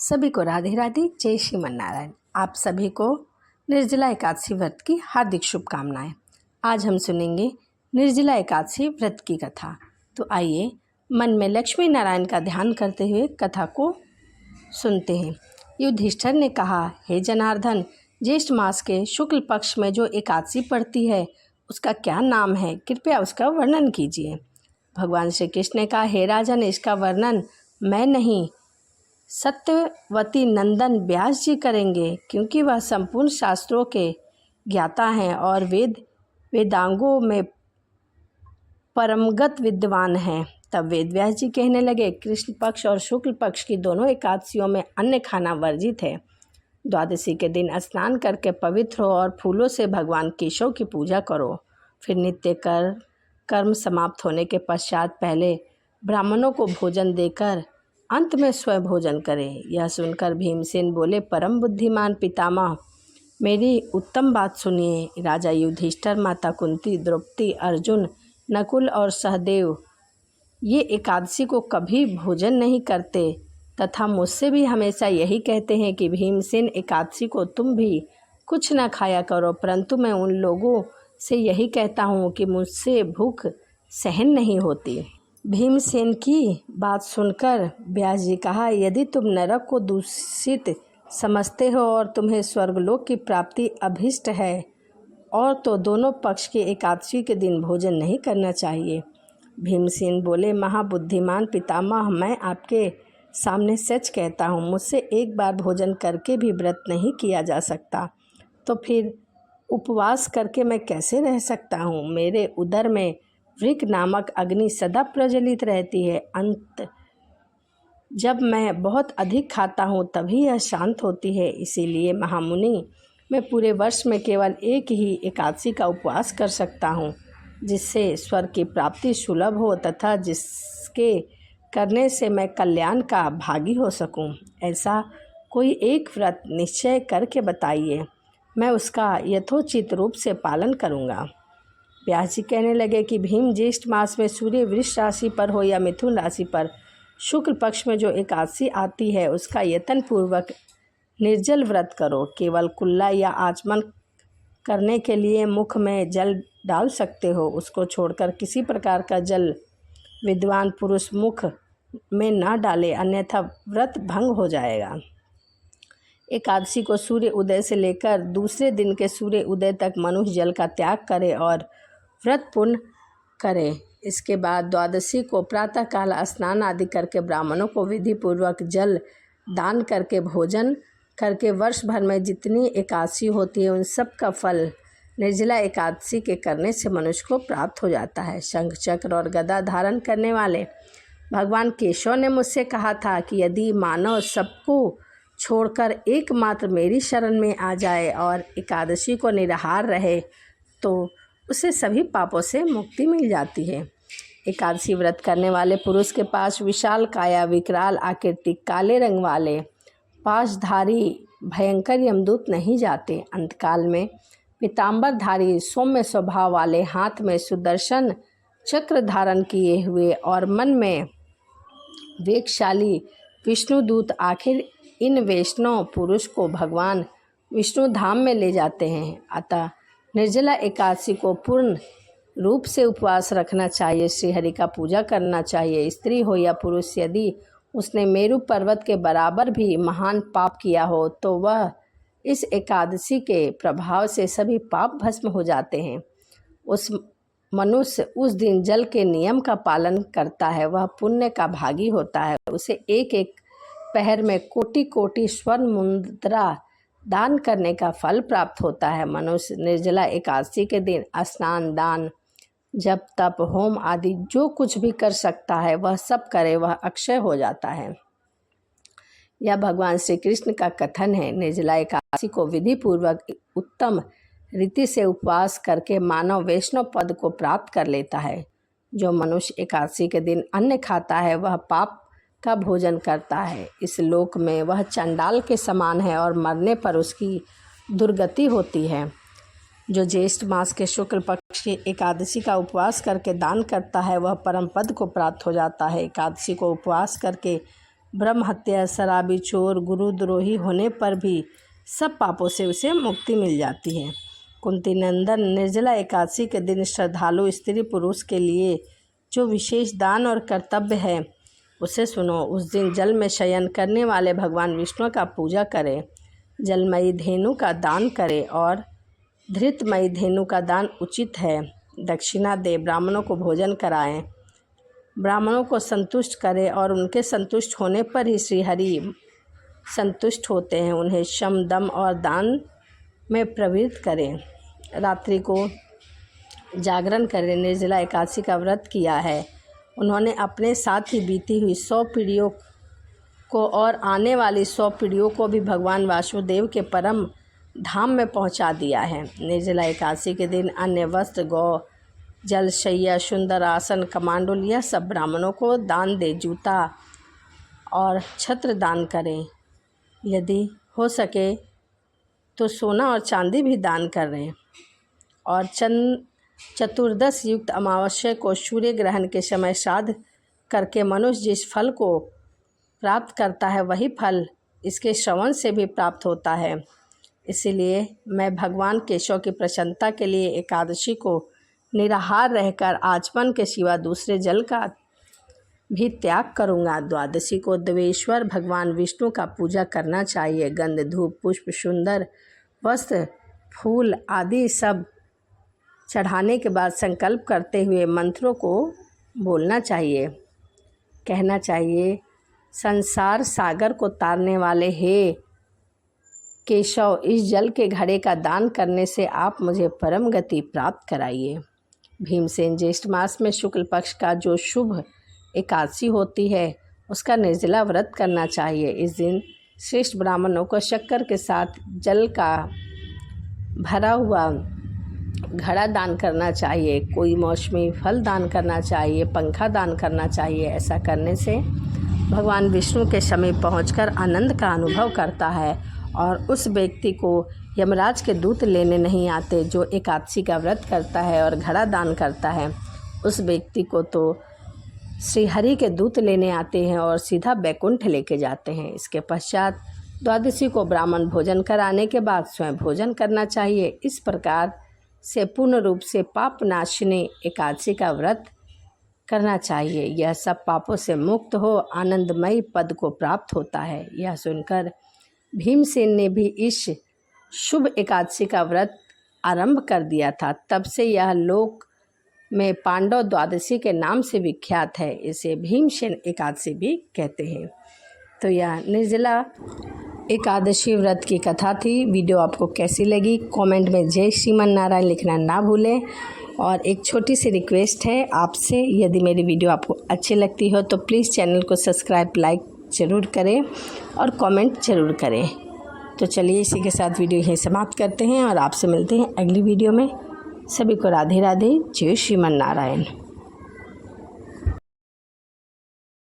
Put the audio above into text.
सभी को राधे राधे, जय श्रीमन नारायण। आप सभी को निर्जला एकादशी व्रत की हार्दिक शुभकामनाएं। आज हम सुनेंगे निर्जला एकादशी व्रत की कथा। तो आइए मन में लक्ष्मी नारायण का ध्यान करते हुए कथा को सुनते हैं। युधिष्ठिर ने कहा, हे जनार्दन, ज्येष्ठ मास के शुक्ल पक्ष में जो एकादशी पड़ती है उसका क्या नाम है? कृपया उसका वर्णन कीजिए। भगवान श्री कृष्ण ने कहा, हे राजन, इसका वर्णन मैं नहीं, सत्यवती नंदन व्यास जी करेंगे, क्योंकि वह संपूर्ण शास्त्रों के ज्ञाता हैं और वेदांगों में परमगत विद्वान हैं। तब वेदव्यास जी कहने लगे, कृष्ण पक्ष और शुक्ल पक्ष की दोनों एकादशियों में अन्न खाना वर्जित है। द्वादशी के दिन स्नान करके पवित्र हो और फूलों से भगवान केशव की पूजा करो। फिर नित्य कर्म समाप्त होने के पश्चात पहले ब्राह्मणों को भोजन देकर अंत में स्वयं भोजन करें। यह सुनकर भीमसेन बोले, परम बुद्धिमान पितामह, मेरी उत्तम बात सुनिए। राजा युधिष्ठिर, माता कुंती, द्रौपदी, अर्जुन, नकुल और सहदेव ये एकादशी को कभी भोजन नहीं करते तथा मुझसे भी हमेशा यही कहते हैं कि भीमसेन, एकादशी को तुम भी कुछ न खाया करो, परंतु मैं उन लोगों से यही कहता हूँ कि मुझसे भूख सहन नहीं होती। भीमसेन की बात सुनकर व्यास जी कहा, यदि तुम नरक को दूषित समझते हो और तुम्हें स्वर्गलोक की प्राप्ति अभिष्ट है और तो दोनों पक्ष के एकादशी के दिन भोजन नहीं करना चाहिए। भीमसेन बोले, महाबुद्धिमान पितामह, मैं आपके सामने सच कहता हूँ, मुझसे एक बार भोजन करके भी व्रत नहीं किया जा सकता, तो फिर उपवास करके मैं कैसे रह सकता हूँ? मेरे उदर में वृक नामक अग्नि सदा प्रज्वलित रहती है। अंत जब मैं बहुत अधिक खाता हूँ तभी यह शांत होती है। इसीलिए महामुनि, मैं पूरे वर्ष में केवल एक ही एकादशी का उपवास कर सकता हूँ, जिससे स्वर्ग की प्राप्ति सुलभ हो तथा जिसके करने से मैं कल्याण का भागी हो सकूँ। ऐसा कोई एक व्रत निश्चय करके बताइए, मैं उसका यथोचित रूप से पालन करूँगा। व्यास जी कहने लगे कि भीम, ज्येष्ठ मास में सूर्य वृष राशि पर हो या मिथुन राशि पर शुक्ल पक्ष में जो एकादशी आती है उसका यत्न पूर्वक निर्जल व्रत करो। केवल कुल्ला या आचमन करने के लिए मुख में जल डाल सकते हो, उसको छोड़कर किसी प्रकार का जल विद्वान पुरुष मुख में ना डाले, अन्यथा व्रत भंग हो जाएगा। एकादशी को सूर्य उदय से लेकर दूसरे दिन के सूर्य उदय तक मनुष्य जल का त्याग करे और व्रत पूर्ण करे। इसके बाद द्वादशी को प्रातःकाल स्नान आदि करके ब्राह्मणों को विधि पूर्वक जल दान करके भोजन करके वर्ष भर में जितनी एकादशी होती है उन सब का फल निर्जला एकादशी के करने से मनुष्य को प्राप्त हो जाता है। शंख चक्र और गदा धारण करने वाले भगवान केशव ने मुझसे कहा था कि यदि मानव सबको छोड़कर एकमात्र मेरी शरण में आ जाए और एकादशी को निराहार रहे तो उसे सभी पापों से मुक्ति मिल जाती है। एकादशी व्रत करने वाले पुरुष के पास विशाल काया, विकराल आकृति, काले रंग वाले पाशधारी भयंकर यमदूत नहीं जाते। अंतकाल में पीताम्बरधारी सौम्य स्वभाव वाले, हाथ में सुदर्शन चक्र धारण किए हुए और मन में वेगशाली विष्णुदूत आखिर इन वैष्णव पुरुष को भगवान विष्णु धाम में ले जाते हैं। अतः निर्जला एकादशी को पूर्ण रूप से उपवास रखना चाहिए। श्रीहरि का पूजा करना चाहिए। स्त्री हो या पुरुष, यदि उसने मेरु पर्वत के बराबर भी महान पाप किया हो तो वह इस एकादशी के प्रभाव से सभी पाप भस्म हो जाते हैं। उस मनुष्य उस दिन जल के नियम का पालन करता है, वह पुण्य का भागी होता है। उसे एक एक पहर में कोटि कोटि स्वर्ण मुद्रा दान करने का फल प्राप्त होता है। मनुष्य निर्जला एकादशी के दिन स्नान, दान, जप, तप, होम आदि जो कुछ भी कर सकता है वह सब करे, वह अक्षय हो जाता है। यह भगवान श्री कृष्ण का कथन है। निर्जला एकादशी को विधि पूर्वक उत्तम रीति से उपवास करके मानव वैष्णव पद को प्राप्त कर लेता है। जो मनुष्य एकादशी के दिन अन्न खाता है वह पाप का भोजन करता है। इस लोक में वह चंडाल के समान है और मरने पर उसकी दुर्गति होती है। जो ज्येष्ठ मास के शुक्ल पक्ष की एकादशी का उपवास करके दान करता है वह परम पद को प्राप्त हो जाता है। एकादशी को उपवास करके ब्रह्म हत्या, शराबी, चोर, गुरुद्रोही होने पर भी सब पापों से उसे मुक्ति मिल जाती है। कुंती नंदन, निर्जला एकादशी के दिन श्रद्धालु स्त्री पुरुष के लिए जो विशेष दान और कर्तव्य है उसे सुनो। उस दिन जल में शयन करने वाले भगवान विष्णु का पूजा करें, जलमयी धेनु का दान करें और धृतमयी धेनु का दान उचित है। दक्षिणा दे, ब्राह्मणों को भोजन कराएं, ब्राह्मणों को संतुष्ट करें और उनके संतुष्ट होने पर ही श्रीहरि संतुष्ट होते हैं। उन्हें शम, दम और दान में प्रवृत्त करें। रात्रि को जागरण करें। निर्जला एकादशी का व्रत किया है उन्होंने अपने साथ ही बीती हुई 100 पीढ़ियों को और आने वाली 100 पीढ़ियों को भी भगवान वासुदेव के परम धाम में पहुंचा दिया है। निर्जला एकादशी के दिन अन्य वस्त्र, गौ, जल, शैया, सुंदर आसन, कमांडल यह सब ब्राह्मणों को दान दे। जूता और छत्र दान करें। यदि हो सके तो सोना और चांदी भी दान करें। और चतुर्दश युक्त अमावस्या को सूर्य ग्रहण के समय श्राद्ध करके मनुष्य जिस फल को प्राप्त करता है वही फल इसके श्रवण से भी प्राप्त होता है। इसीलिए मैं भगवान केशव की प्रसन्नता के लिए एकादशी को निराहार रहकर आचमन के सिवा दूसरे जल का भी त्याग करूँगा। द्वादशी को देवेश्वर भगवान विष्णु का पूजा करना चाहिए। गंध, धूप, पुष्प, सुंदर वस्त्र, फूल आदि सब चढ़ाने के बाद संकल्प करते हुए मंत्रों को बोलना चाहिए। कहना चाहिए, संसार सागर को तारने वाले हे केशव, इस जल के घड़े का दान करने से आप मुझे परम गति प्राप्त कराइए। भीमसेन, ज्येष्ठ मास में शुक्ल पक्ष का जो शुभ एकादशी होती है उसका निर्जला व्रत करना चाहिए। इस दिन श्रेष्ठ ब्राह्मणों को शक्कर के साथ जल का भरा हुआ घड़ा दान करना चाहिए। कोई मौसमी फल दान करना चाहिए, पंखा दान करना चाहिए। ऐसा करने से भगवान विष्णु के समीप पहुंचकर आनंद का अनुभव करता है और उस व्यक्ति को यमराज के दूत लेने नहीं आते। जो एकादशी का व्रत करता है और घड़ा दान करता है उस व्यक्ति को तो श्रीहरि के दूत लेने आते हैं और सीधा बैकुंठ लेके जाते हैं। इसके पश्चात द्वादशी को ब्राह्मण भोजन कराने के बाद स्वयं भोजन करना चाहिए। इस प्रकार से पूर्ण रूप से पाप नाशिनी एकादशी का व्रत करना चाहिए। यह सब पापों से मुक्त हो आनंदमयी पद को प्राप्त होता है। यह सुनकर भीमसेन ने भी इस शुभ एकादशी का व्रत आरंभ कर दिया था। तब से यह लोक में पांडव द्वादशी के नाम से विख्यात है। इसे भीमसेन एकादशी भी कहते हैं। तो यह निर्जला एकादशी व्रत की कथा थी। वीडियो आपको कैसी लगी कमेंट में जय श्रीमन नारायण लिखना ना भूलें। और एक छोटी सी रिक्वेस्ट है आपसे, यदि मेरी वीडियो आपको अच्छी लगती हो तो प्लीज़ चैनल को सब्सक्राइब, लाइक ज़रूर करें और कमेंट ज़रूर करें। तो चलिए इसी के साथ वीडियो यहीं समाप्त करते हैं और आपसे मिलते हैं अगली वीडियो में। सभी को राधे राधे, जय श्रीमन नारायण।